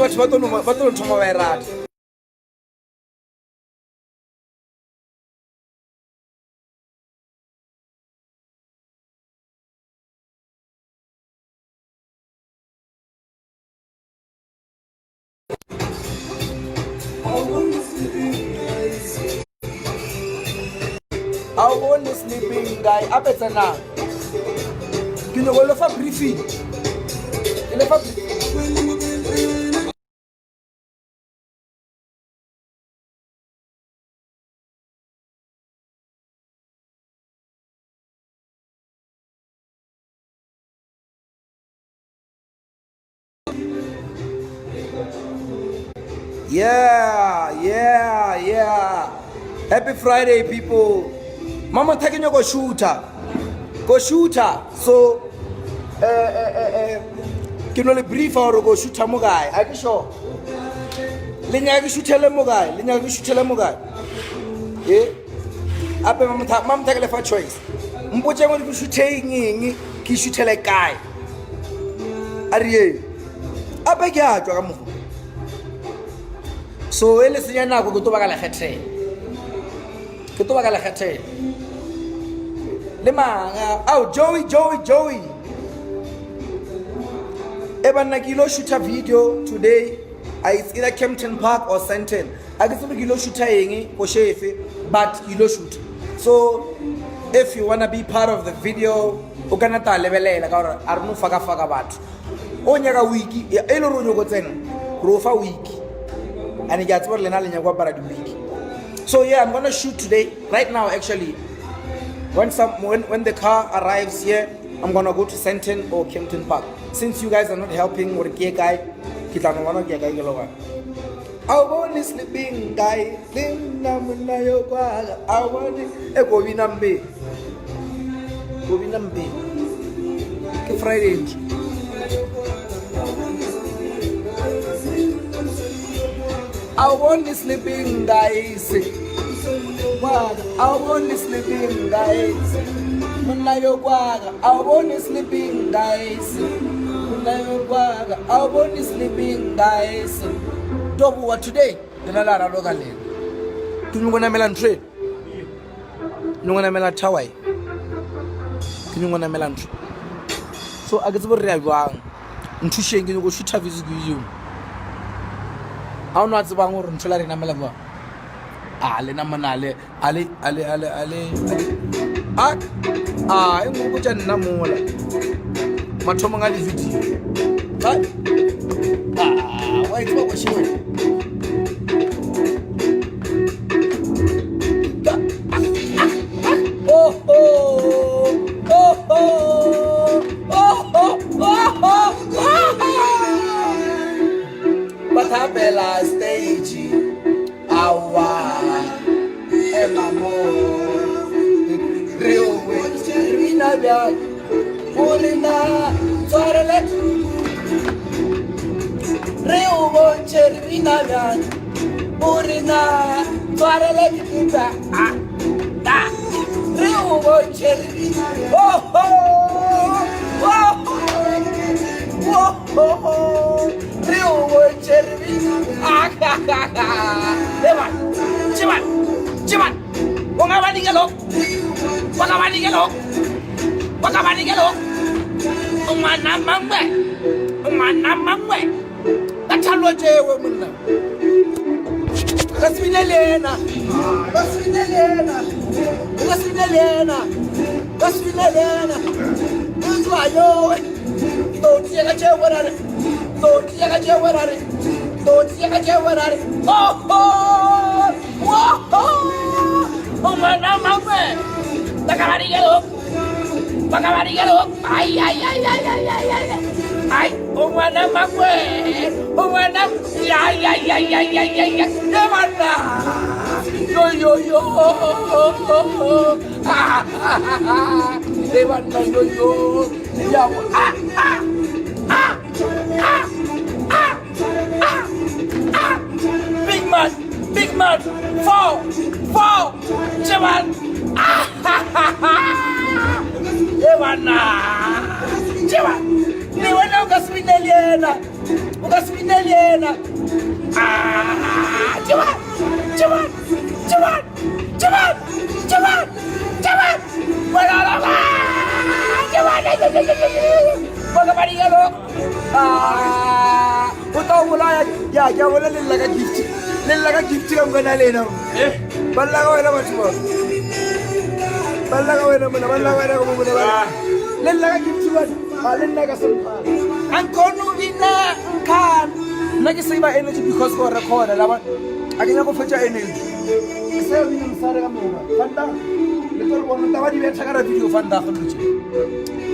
batho ba tlo thoma ba e rata. I want the sleeping guy. I better now. You know, all of a briefing. Yeah. Happy Friday, people. Mama taking you go shooter. So, can only brief or go shooter mo guy. I can show. Linya shooter mo guy. Eh? Ape mama take a choice. Mpoche mo di shooting ki shooter like guy. Ariye. Ape kya twa ka mo. So ele senya nako go to ba ka la khethe. Ke to ba ka la khethe. Le manga, oh Joey. Eba na kilo shoot a video today. It's either Kempton Park or Sandton. I guess we kilo shoot yengi ko shefe, but kilo shoot. So if you wanna be part of the video, o kana ta lebelela ka gore a re no faka batho. O nyaka wiki, e lo ro nyoko tsena. Ro fa wiki. And get what lena le nyakwa para di wiki. So yeah, I'm gonna shoot today, right now actually. When the car arrives here, I'm gonna go to Sandton or Kempton Park. Since you guys are not helping with the guy, kitano wana kia guy geloga. I want this sleeping guy. I want it. Go binambe. Ke Friday. I want the sleeping guys. I want the sleeping guys. I want the sleeping guys. I want the sleeping guys. Tobu wa today. Denala loga le. Tunungona melan trade. Tunungona melan tawai. Tunungona melan. So agetsbo re a bang. Nthushe ke go shoot visit you. How not bang gore nthola rena melaba. Ale na manale ale ngo botsa nna mola mathomo nga di video wa itwa go shiwe Batabela stage awa emamo rio wina bia purina torele rio wina bia purina torele kiba rio rio Ciman. Wakabanikelo. Umana mangwe. Kachalo jewe mna. Kasvinelena. Uzwayo. Totiya kachewerare. Umana mangwe. Wakabanikelo. Ay. Ay, umana mangwe. Ya. Demanda. Yo. Demanda yo. Ya. Beekman. Fall. Jaman. Jaman. Ni wana ukaswineliena. Kaspinali yena. Jaman. Wala. Jaman. Bagaimana ya lo? Utau mulai ya wala lillaga gift kamu kena lena. Balla ka wena matmo. Balla ka wena kamu kena balla. Lillaga gift wan. Linda ka sampa. Angkono ina kan. Nagi save energy because ko record lawan. Aginya ko fecha energy. Save ni msare kamu. Fanda. Little one tawadi betha kara video fanda khuluchi.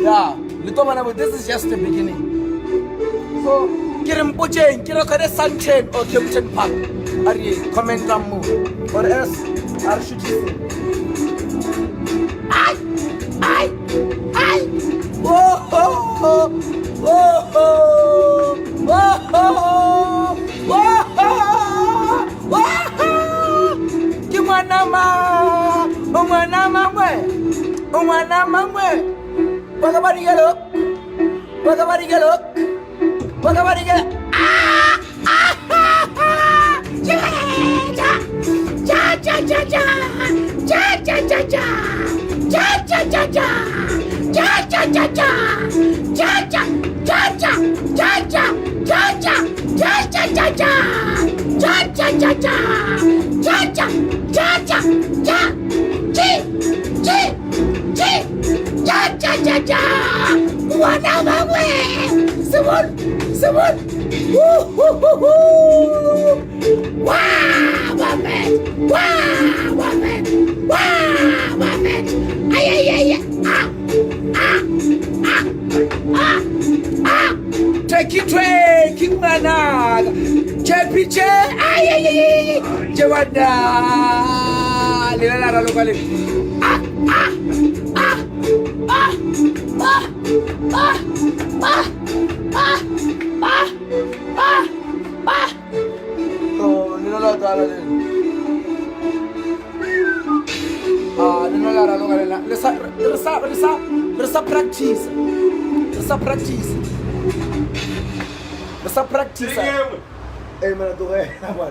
Yeah. Little man, this is just the beginning. So, kirim pocheng, kiro kare Sunshine or Kempton Park. Ari comment ramu or else are shooting. Ay. Umana mwe. Bagaimana gelo? Wana mwe. Sebut. Wah, Bamet. Ay. Take mana. Cepice. Ay. Jawada. Lila lokale. Oh, no la tala de. No la lokale. Let's practice. Mana tu apa?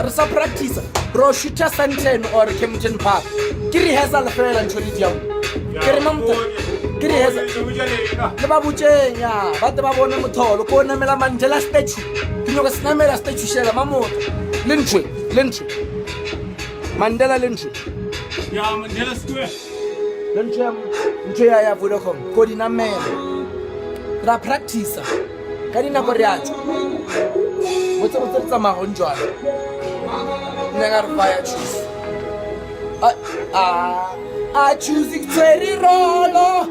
Resa practice. Bro, shoot a Sunshine or Kempton Park. Kiri hazal fair and Cholidium. Kiri mamta. Kiri hazal. Lebabu Jenya, but the Babona Mutol, Kona Mela Mandela statue. You know, Snamela statue shell, Mammo. Lynching. Mandela Lynching. Yeah, Mandela Square. Lynching. Njaya Vodacom. Kodina man. La practice. Karina Koreacho. What's the Mahon John? Never fire choose. I choose it very rolo.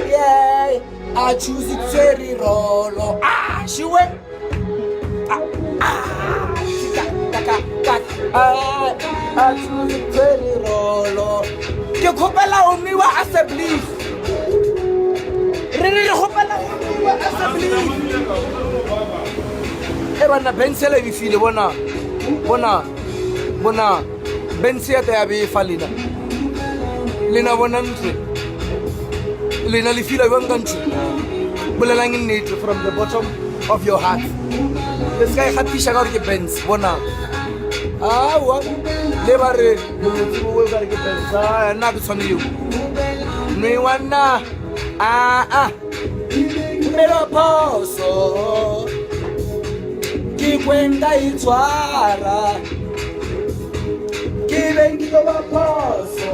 Yeah, I choose it very rolo. She went. I choose it very rolo. You copella on me what as a belief. Really copella on me what as a belief. Ebana bensele bifile bona bensia te abi falina lena bona ntwe lena lifila bangantsi bolelang nnete from the bottom of your heart. This guy hapisha ka re ke bens bona wa le ba re motho o ka re ke bens na ke tshwane yo nwe wana pero poso ki kwenda itwara ki bengizo ba poso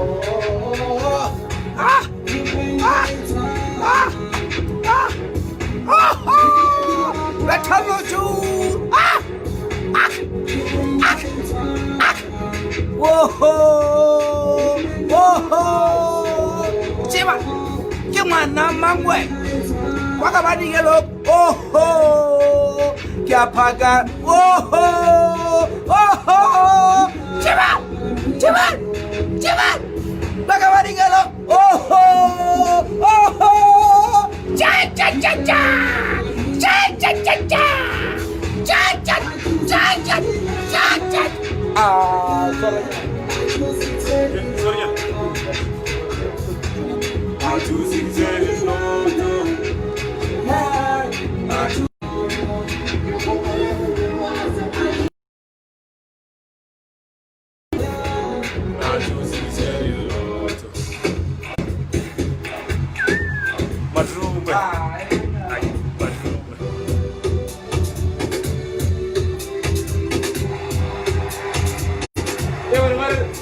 betalo ju woho chiba ke mwana mangwe waka badingelo ke apaga chiba waka badingelo cha sorry. bedroom. Ah, Bedroom.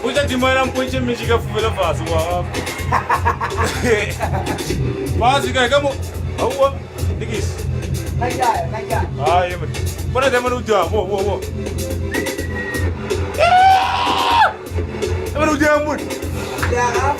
Puja di mana puja musica fumela fácil, uau. Fácil kayak kamu. Awak, dikis. naik ya. Ah, iya betul. Mana zaman udah, wow. Zaman udah amun. Ya kan?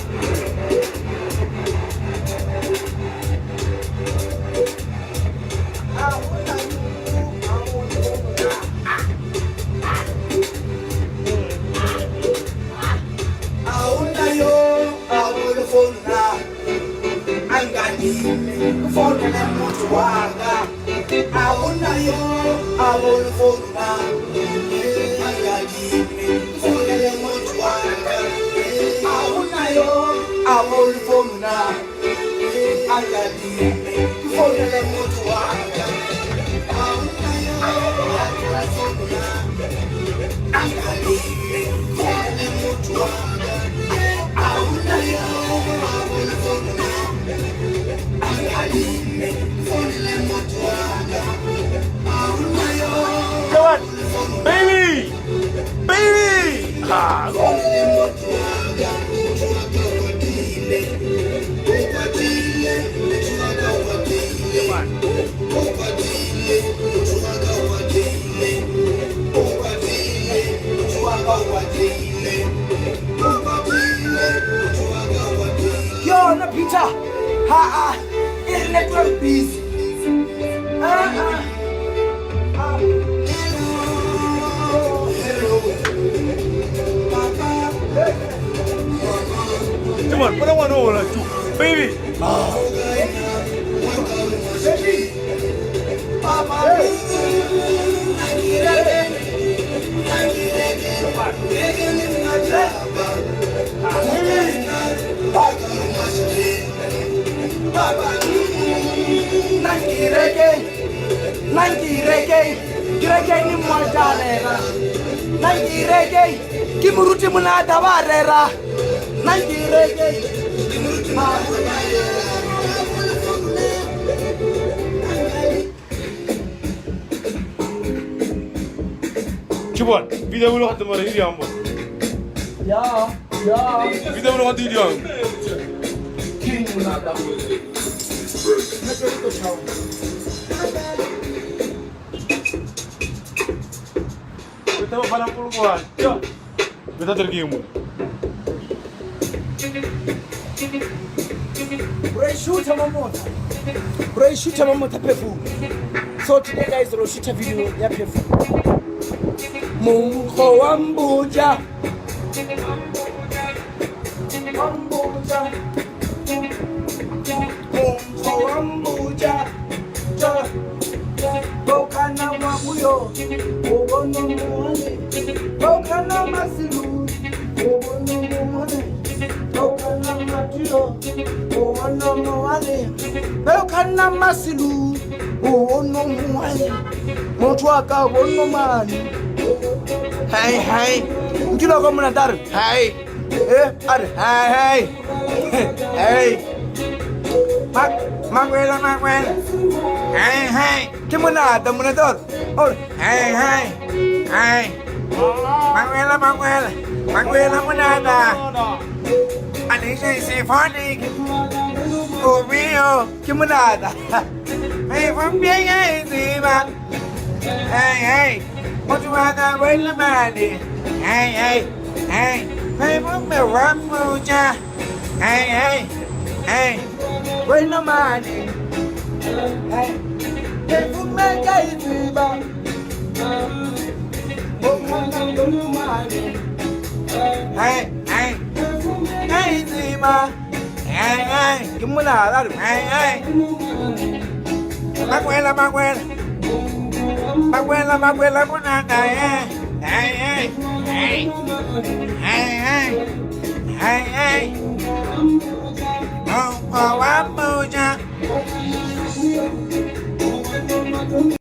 Come on, baby. Ah, Yo, na Peter. Ha, it's network busy. come on, put one over, baby. Reggae ni mwajalera. Nangi reggae, kimuruti munada warera. Nangi reggae. Cuba, video belum hati mana ini ambo. Ya. Video belum hati dia. King munada. Kita mau palang puluhan. Yo, kita tergimu. Bro, shoot a moment pefu. So today guys, we'll shoot a video ya pefu. Mungo wambuja. Mungo wambuja. Bokana mabuyo. Obono muone. Bokana masilu. Obono muone. Bokana matiro. Obono muone. Bokana masilu. Obono muone. Mtu akabono mani. Hey. Ngilo kwa muna daru. Hey. Hey. Magwela. Hey. Kimuna da muna daru. Oh, hey. Magwela muna da. Anisha si funny. Oh, Rio. Kimuna da. Hey, from being easy, man. Hey. What you want to win the money? Hey. Hey, from the Ramuja. Hey. Win the money. Hey, from the guy, man. Hey, Zima. Hey. Kimuna da. Hey. Magwela munada. Hey. Oh, Abuja.